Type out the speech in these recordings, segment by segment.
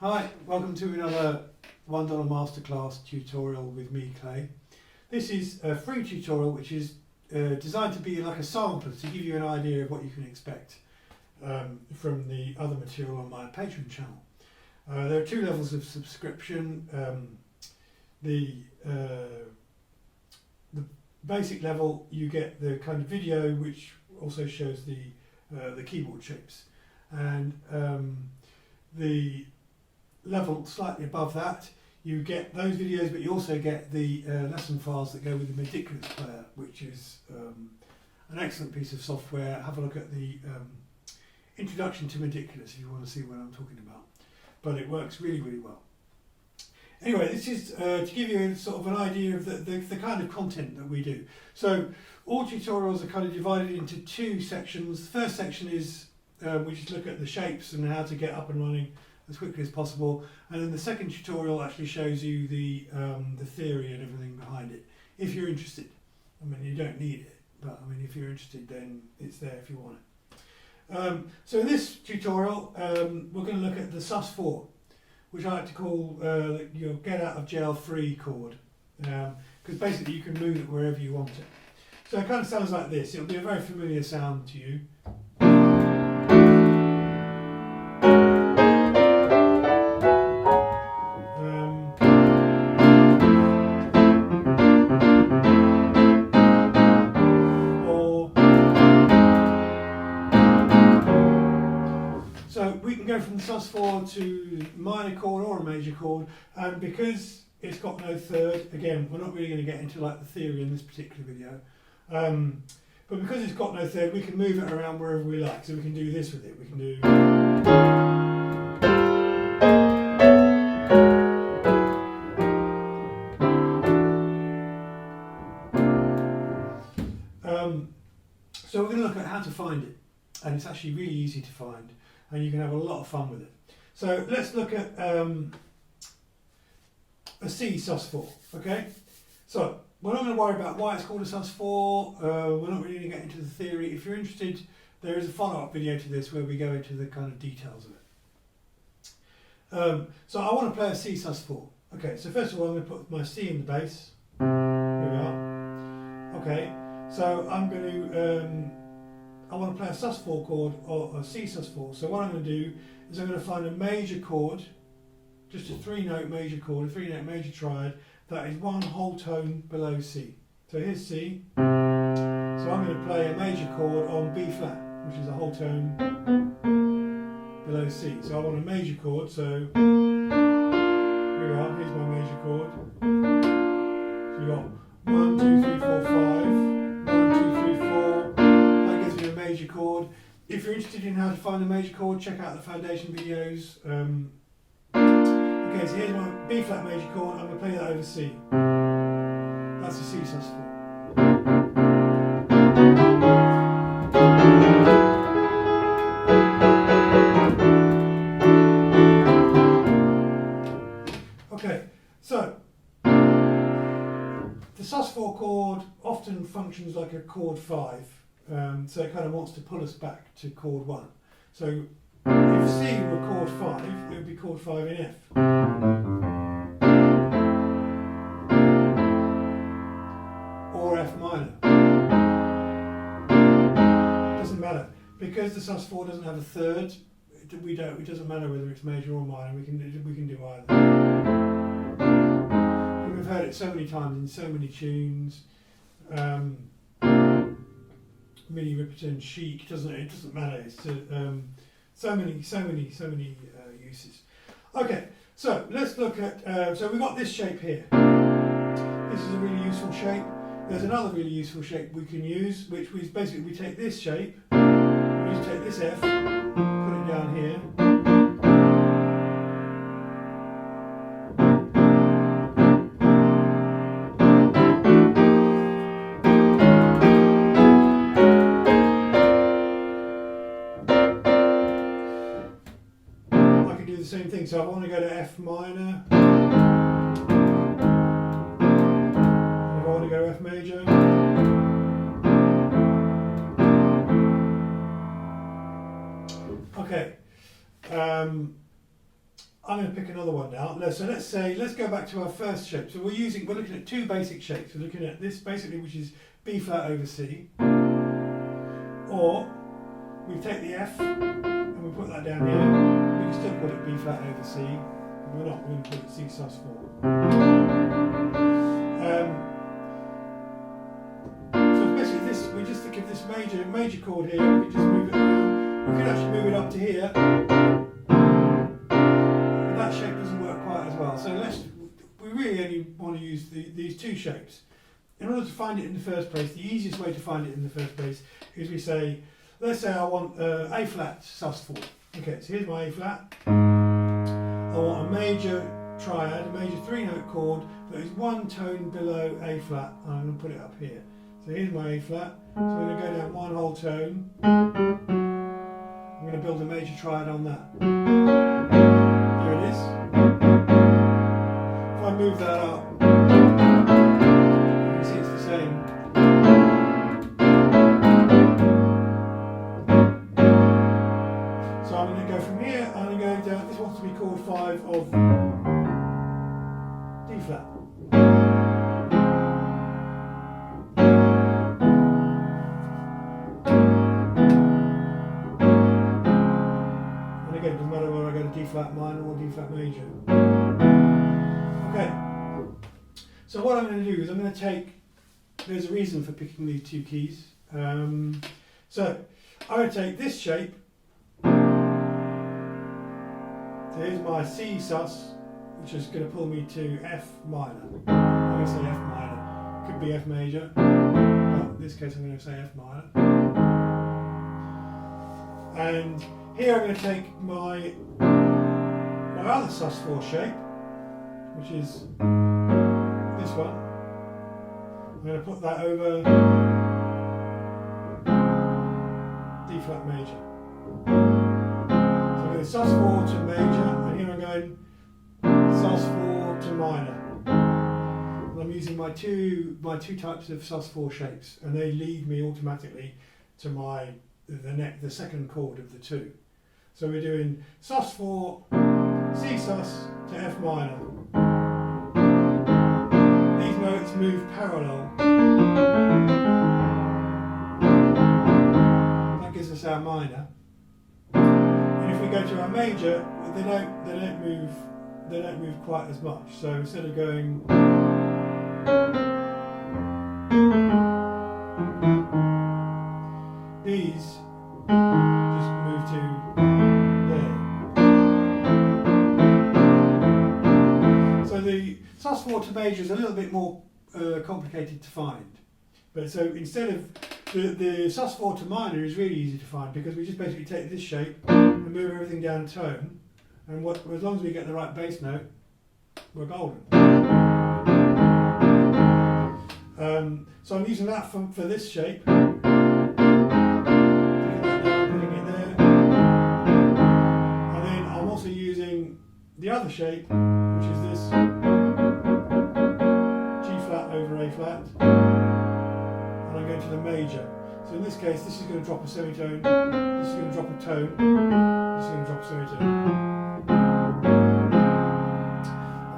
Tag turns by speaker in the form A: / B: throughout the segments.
A: Hi, welcome to another $1 Masterclass tutorial with me, Clay. This is a free tutorial which is designed to be like a sampler to give you an idea of what you can expect from the other material on my Patreon channel. There are two levels of subscription. The basic level, you get the kind of video which also shows the keyboard shapes, and the level slightly above that, you get those videos, but you also get the lesson files that go with the Midiculous player, which is an excellent piece of software. Have a look at the introduction to Midiculous if you want to see what I'm talking about. But it works really, really well. Anyway, this is to give you sort of an idea of the kind of content that we do. So all tutorials are kind of divided into two sections. The first section is we just look at the shapes and how to get up and running as quickly as possible, and then the second tutorial actually shows you the theory and everything behind it, if you're interested. I mean, you don't need it, but I mean, if you're interested, then it's there if you want it. So in this tutorial, we're going to look at the sus4, which I like to call your get out of jail free chord, because basically you can move it wherever you want it. So it kind of sounds like this. It'll be a very familiar sound to you. So we can go from the sus4 to minor chord or a major chord, and because it's got no third, again, we're not really going to get into like the theory in this particular video, but because it's got no third, we can move it around wherever we like. So we can do this with it. We can do. So we're going to look at how to find it, and it's actually really easy to find, and you can have a lot of fun with it. So let's look at a C sus4, okay? So we're not going to worry about why it's called a sus4, we're not really going to get into the theory. If you're interested, there is a follow-up video to this where we go into the kind of details of it. So I want to play a C sus4. Okay, so first of all I'm going to put my C in the bass. Here we are. Okay, so I'm going to I want to play a sus4 chord or a C sus4. So what I'm going to do is I'm going to find a major chord, just a 3-note major chord, a 3-note major triad that is one whole tone below C. So here's C. So I'm going to play a major chord on B flat, which is a whole tone below C. So I want a major chord. So here we are. Here's my major chord. So we've got 1, 2, 3, 4, 5. 1, 2, 3, 4. That gives me a major chord. If you're interested in how to find a major chord, check out the foundation videos. Okay, so here's my B flat major chord. I'm going to play that over C. That's a C sus4. Okay, so the sus4 chord often functions like a chord 5, so it kind of wants to pull us back to chord 1. So if C were chord 5, it would be chord 5 in F. Or F minor. Doesn't matter. Because the sus4 doesn't have a third, it doesn't matter whether it's major or minor, we can do either. And we've heard it so many times in so many tunes. Mini Ripperton, Chic, it doesn't matter. It's so many uses. Okay, so let's look at. So we've got this shape here. This is a really useful shape. There's another really useful shape we can use, which is basically we take this shape, we just take this F, put it down here. The same thing, so I want to go to F minor, and if I want to go to F major, okay, I'm going to pick another one now. So let's go back to our first shape. So we're looking at two basic shapes. We're looking at this basically, which is B flat over C, or we take the F and we put that down here. We can still put it B flat over C. We're not. We're going to put it C sus4. So basically, this we just think of this major chord here. We can just move it around. We can actually move it up to here. That shape doesn't work quite as well. So we really only want to use these two shapes. In order to find it in the first place, the easiest way to find it in the first place is we say, let's say I want A flat sus4. Okay, so here's my A flat. I want a major triad, a major 3-note chord that is one tone below A flat, and I'm going to put it up here. So here's my A flat. So I'm going to go down one whole tone. I'm going to build a major triad on that. Here it is. If I move that up, you can see it's the same. So I'm going to go from here, I'm going to go down, this wants to be chord 5 of D flat. And again, it doesn't matter whether I go to D flat minor or D flat major. Okay, so what I'm going to do is I'm going to take, there's a reason for picking these two keys. So I'm going to take this shape. So here's my C sus, which is going to pull me to F minor. I'm going to say F minor. Could be F major, but in this case I'm going to say F minor. And here I'm going to take my other sus4 shape, which is this one. I'm going to put that over D flat major. Sus4 to major, and here I'm going sus4 to minor. And I'm using my two types of sus4 shapes, and they lead me automatically to the second chord of the two. So we're doing sus4, C sus to F minor. These notes move parallel. That gives us our minor. If we go to our major, they don't move quite as much. So instead of going these just move to there. So the sus4 to major is a little bit more complicated to find. But so instead of the sus4 to minor is really easy to find, because we just basically take this shape and move everything down tone, and as long as we get the right bass note, we're golden. So I'm using that for this shape, putting it there, and then I'm also using the other shape, which is this G flat over A flat. And I'm going to the major. So in this case, this is going to drop a semitone, this is going to drop a tone, this is going to drop a semitone.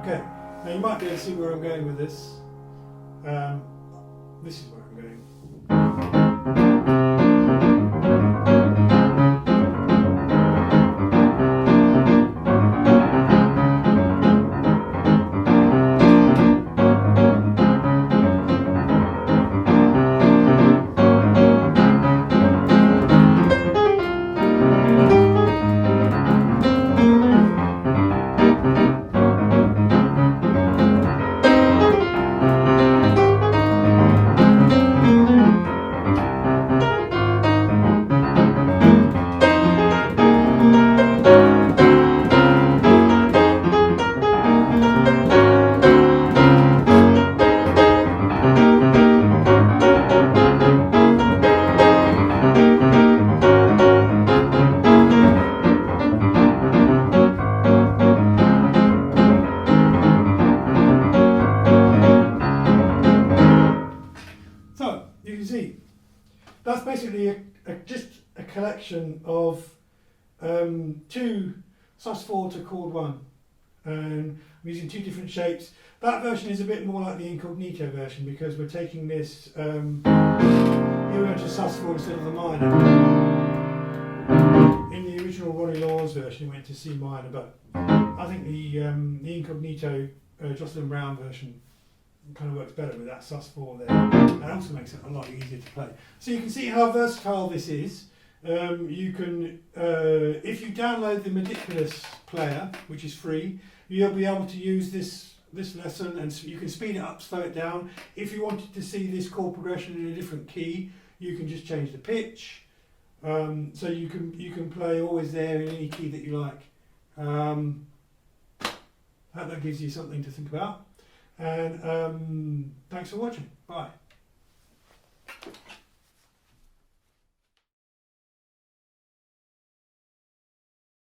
A: Okay, now you might be able to see where I'm going with this. This is where I'm going. That's basically just a collection of two sus4 to chord 1 and I'm using two different shapes. That version is a bit more like the incognito version because we're taking this, here we're going to sus4 instead of the minor. In the original Ronnie Law's version it went to C minor, but I think the incognito Jocelyn Brown version kind of works better with that sus4 there, and also makes it a lot easier to play. So you can see how versatile this is. You can, if you download the Midiculous player, which is free, you'll be able to use this lesson, and you can speed it up, slow it down. If you wanted to see this chord progression in a different key, you can just change the pitch. So you can play always there in any key that you like. Hope that gives you something to think about. And thanks for watching. Bye.